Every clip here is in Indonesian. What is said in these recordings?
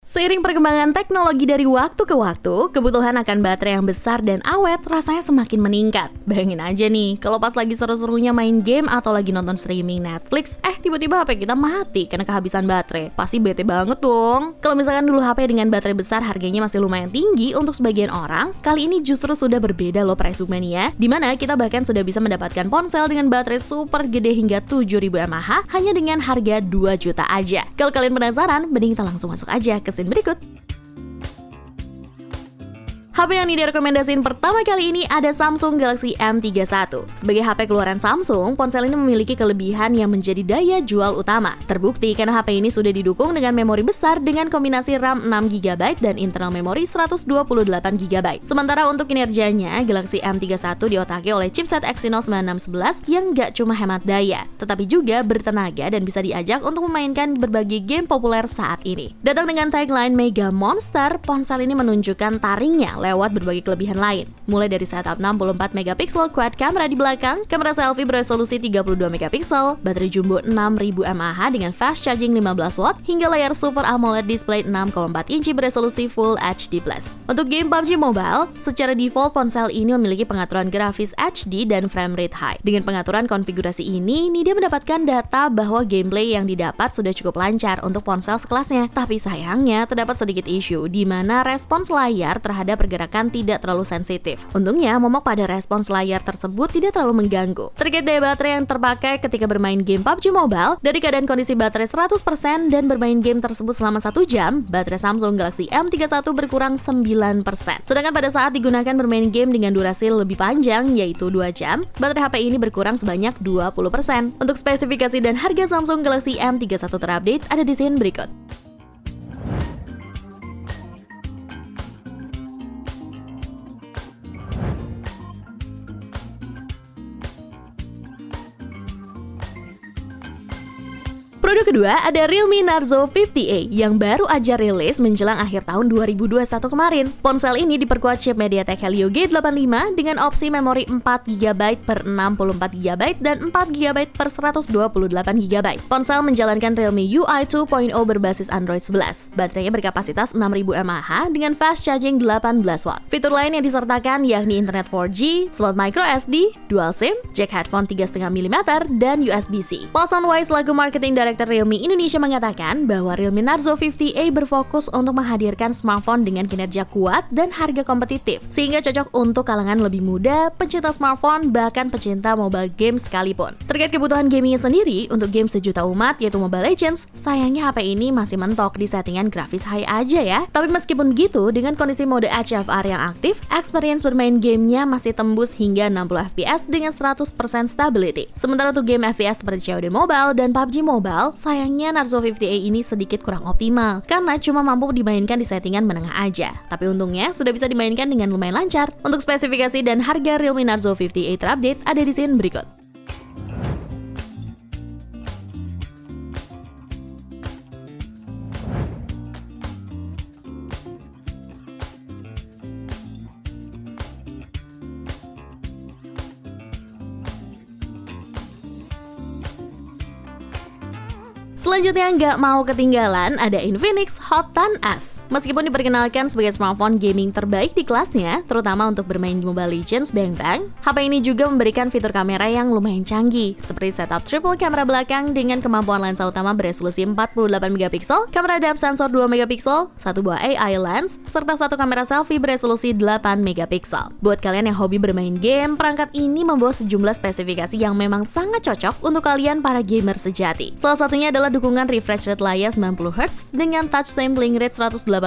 Seiring perkembangan teknologi dari waktu ke waktu, kebutuhan akan baterai yang besar dan awet rasanya semakin meningkat. Bayangin aja nih, kalau pas lagi seru-serunya main game atau lagi nonton streaming Netflix, tiba-tiba HP kita mati karena kehabisan baterai. Pasti bete banget dong. Kalau misalkan dulu HP dengan baterai besar harganya masih lumayan tinggi untuk sebagian orang, kali ini justru sudah berbeda loh price bookmania, dimana kita bahkan sudah bisa mendapatkan ponsel dengan baterai super gede hingga 7000 mAh hanya dengan harga 2 juta aja. Kalau kalian penasaran, mending kita langsung masuk aja ke berikut. HP yang direkomendasiin pertama kali ini ada Samsung Galaxy M31. Sebagai HP keluaran Samsung, ponsel ini memiliki kelebihan yang menjadi daya jual utama. Terbukti karena HP ini sudah didukung dengan memori besar dengan kombinasi RAM 6GB dan internal memori 128GB. Sementara untuk kinerjanya, Galaxy M31 diotaki oleh chipset Exynos 9611 yang gak cuma hemat daya, tetapi juga bertenaga dan bisa diajak untuk memainkan berbagai game populer saat ini. Datang dengan tagline Mega Monster, ponsel ini menunjukkan taringnya lewat berbagai kelebihan lain, mulai dari setup 64MP quad kamera di belakang, kamera selfie beresolusi 32MP, baterai jumbo 6000 mAh dengan fast charging 15W, hingga layar Super AMOLED display 6,4 inci beresolusi Full HD+. Untuk game PUBG Mobile, secara default ponsel ini memiliki pengaturan grafis HD dan frame rate high. Dengan pengaturan konfigurasi ini, Nida mendapatkan data bahwa gameplay yang didapat sudah cukup lancar untuk ponsel sekelasnya. Tapi sayangnya, terdapat sedikit isu di mana respons layar terhadap pergerakan tidak terlalu sensitif. Untungnya, momok pada respons layar tersebut tidak terlalu mengganggu. Terkait daya baterai yang terpakai ketika bermain game PUBG Mobile, dari keadaan kondisi baterai 100% dan bermain game tersebut selama 1 jam, baterai Samsung Galaxy M31 berkurang 9%. Sedangkan pada saat digunakan bermain game dengan durasi lebih panjang, yaitu 2 jam, baterai HP ini berkurang sebanyak 20%. Untuk spesifikasi dan harga Samsung Galaxy M31 terupdate ada di sini berikut. Produk kedua ada Realme Narzo 50A yang baru aja rilis menjelang akhir tahun 2021 kemarin. Ponsel ini diperkuat chip MediaTek Helio G85 dengan opsi memori 4GB per 64GB dan 4GB per 128GB. Ponsel menjalankan Realme UI 2.0 berbasis Android 11. Baterainya berkapasitas 6000 mAh dengan fast charging 18W. Fitur lain yang disertakan yakni internet 4G, slot microSD, dual SIM, jack headphone 3,5mm, dan USB-C. Paul Sonway selaku marketing director Realme Indonesia mengatakan bahwa Realme Narzo 50A berfokus untuk menghadirkan smartphone dengan kinerja kuat dan harga kompetitif, sehingga cocok untuk kalangan lebih muda, pencinta smartphone, bahkan pencinta mobile game sekalipun. Terkait kebutuhan gamingnya sendiri, untuk game sejuta umat yaitu Mobile Legends, sayangnya HP ini masih mentok di settingan grafis high aja ya. Tapi meskipun begitu, dengan kondisi mode HFR yang aktif, experience bermain gamenya masih tembus hingga 60fps dengan 100% stability. Sementara untuk game FPS seperti COD Mobile dan PUBG Mobile, sayangnya Narzo 50A ini sedikit kurang optimal karena cuma mampu dimainkan di settingan menengah aja. Tapi untungnya sudah bisa dimainkan dengan lumayan lancar. Untuk spesifikasi dan harga Realme Narzo 50A terupdate ada di sini berikut. Selanjutnya nggak mau ketinggalan ada Infinix Hot 10S. Meskipun diperkenalkan sebagai smartphone gaming terbaik di kelasnya, terutama untuk bermain di Mobile Legends Bang Bang, HP ini juga memberikan fitur kamera yang lumayan canggih, seperti setup triple kamera belakang dengan kemampuan lensa utama beresolusi 48MP, kamera depth sensor 2MP, satu buah AI lens, serta satu kamera selfie beresolusi 8MP. Buat kalian yang hobi bermain game, perangkat ini membawa sejumlah spesifikasi yang memang sangat cocok untuk kalian para gamer sejati. Salah satunya adalah dukungan refresh rate layar 90Hz dengan touch sampling rate 180Hz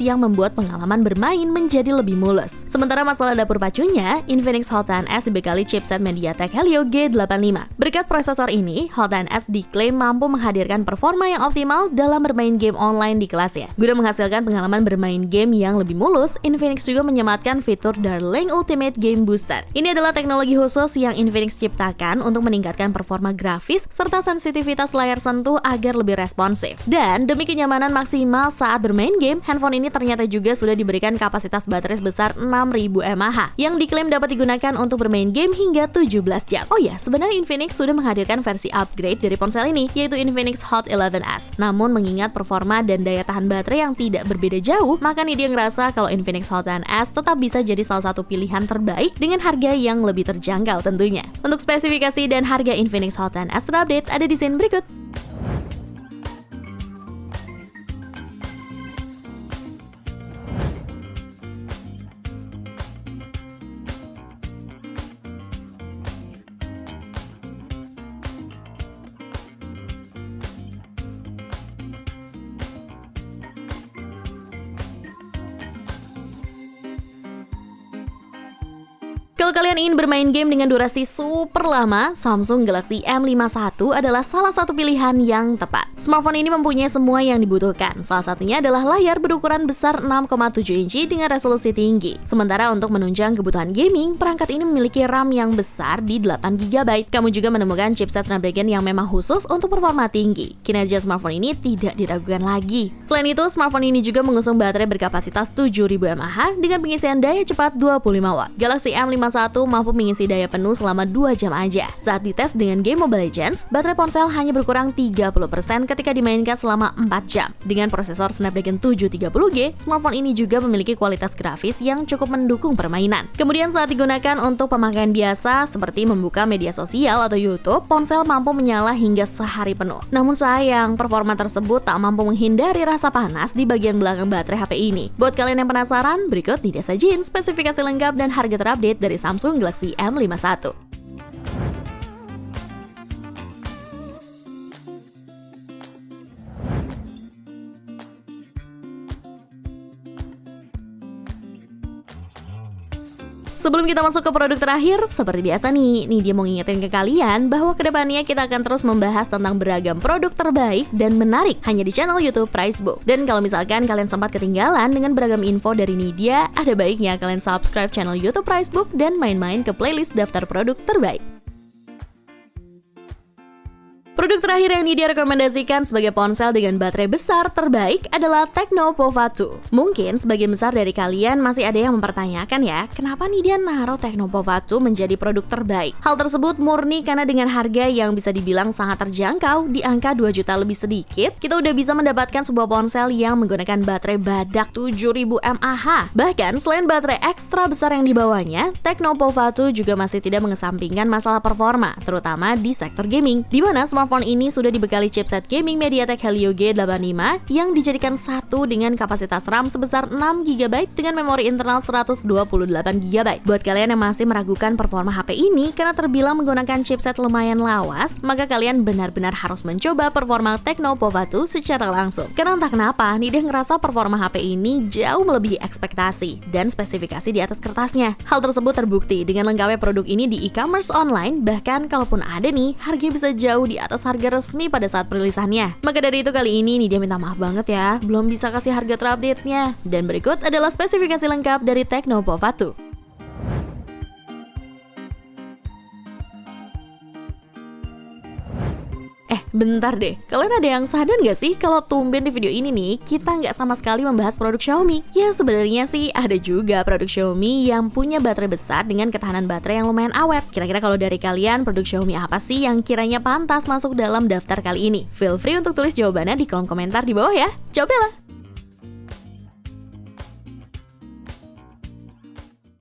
yang membuat pengalaman bermain menjadi lebih mulus. Sementara masalah dapur pacunya, Infinix Hot 10S dibekali chipset MediaTek Helio G85. Berkat prosesor ini, Hot 10S diklaim mampu menghadirkan performa yang optimal dalam bermain game online di kelasnya. Guna menghasilkan pengalaman bermain game yang lebih mulus, Infinix juga menyematkan fitur Darling Ultimate Game Booster. Ini adalah teknologi khusus yang Infinix ciptakan untuk meningkatkan performa grafis serta sensitivitas layar sentuh jauh agar lebih responsif. Dan demi kenyamanan maksimal saat bermain game, handphone ini ternyata juga sudah diberikan kapasitas baterai sebesar 6000 mAh yang diklaim dapat digunakan untuk bermain game hingga 17 jam. Oh ya, sebenarnya Infinix sudah menghadirkan versi upgrade dari ponsel ini, yaitu Infinix Hot 11s. Namun mengingat performa dan daya tahan baterai yang tidak berbeda jauh, maka nih dia ngerasa kalau Infinix Hot 10s tetap bisa jadi salah satu pilihan terbaik dengan harga yang lebih terjangkau tentunya. Untuk spesifikasi dan harga Infinix Hot 10s terupdate ada di scene berikut. Kalau kalian ingin bermain game dengan durasi super lama, Samsung Galaxy M51 adalah salah satu pilihan yang tepat. Smartphone ini mempunyai semua yang dibutuhkan. Salah satunya adalah layar berukuran besar 6,7 inci dengan resolusi tinggi. Sementara untuk menunjang kebutuhan gaming, perangkat ini memiliki RAM yang besar di 8GB. Kamu juga menemukan chipset Snapdragon yang memang khusus untuk performa tinggi. Kinerja smartphone ini tidak diragukan lagi. Selain itu, smartphone ini juga mengusung baterai berkapasitas 7000 mAh dengan pengisian daya cepat 25W. Galaxy M51 mampu mengisi daya penuh selama 2 jam aja. Saat dites dengan game Mobile Legends, baterai ponsel hanya berkurang 30% ketika dimainkan selama 4 jam. Dengan prosesor Snapdragon 730G, smartphone ini juga memiliki kualitas grafis yang cukup mendukung permainan. Kemudian saat digunakan untuk pemakaian biasa seperti membuka media sosial atau YouTube, ponsel mampu menyala hingga sehari penuh. Namun sayang, performa tersebut tak mampu menghindari rasa panas di bagian belakang baterai HP ini. Buat kalian yang penasaran, berikut nih dia sajiin spesifikasi lengkap dan harga terupdate dari Samsung Galaxy M51. Sebelum kita masuk ke produk terakhir, seperti biasa nih dia mau ngingetin ke kalian bahwa kedepannya kita akan terus membahas tentang beragam produk terbaik dan menarik hanya di channel YouTube Pricebook. Dan kalau misalkan kalian sempat ketinggalan dengan beragam info dari Nidia, ada baiknya kalian subscribe channel YouTube Pricebook dan main-main ke playlist daftar produk terbaik. Produk terakhir yang Nidia rekomendasikan sebagai ponsel dengan baterai besar terbaik adalah Tecno Pova 2. Mungkin sebagian besar dari kalian masih ada yang mempertanyakan ya, kenapa Nidia naruh Tecno Pova 2 menjadi produk terbaik? Hal tersebut murni karena dengan harga yang bisa dibilang sangat terjangkau, di angka 2 juta lebih sedikit, kita udah bisa mendapatkan sebuah ponsel yang menggunakan baterai badak 7000 mAh. Bahkan selain baterai ekstra besar yang dibawanya, Tecno Pova 2 juga masih tidak mengesampingkan masalah performa, terutama di sektor gaming, di mana smartphone ini sudah dibekali chipset gaming MediaTek Helio G85 yang dijadikan satu dengan kapasitas RAM sebesar 6GB dengan memori internal 128GB. Buat kalian yang masih meragukan performa HP ini karena terbilang menggunakan chipset lumayan lawas, maka kalian benar-benar harus mencoba performa Tecno Pova 2 secara langsung. Karena entah kenapa, Nidia ngerasa performa HP ini jauh melebihi ekspektasi dan spesifikasi di atas kertasnya. Hal tersebut terbukti dengan lengkapnya produk ini di e-commerce online, bahkan kalaupun ada nih, harga bisa jauh di atas harga resmi pada saat perilisannya. Maka dari itu kali ini Nidia minta maaf banget ya, belum bisa kasih harga terupdate-nya. Dan berikut adalah spesifikasi lengkap dari Tecno Pova 2. Bentar deh, kalian ada yang sadar nggak sih kalau tumben di video ini nih kita nggak sama sekali membahas produk Xiaomi? Ya sebenarnya sih ada juga produk Xiaomi yang punya baterai besar dengan ketahanan baterai yang lumayan awet. Kira-kira kalau dari kalian produk Xiaomi apa sih yang kiranya pantas masuk dalam daftar kali ini? Feel free untuk tulis jawabannya di kolom komentar di bawah ya. Jawabnya lah!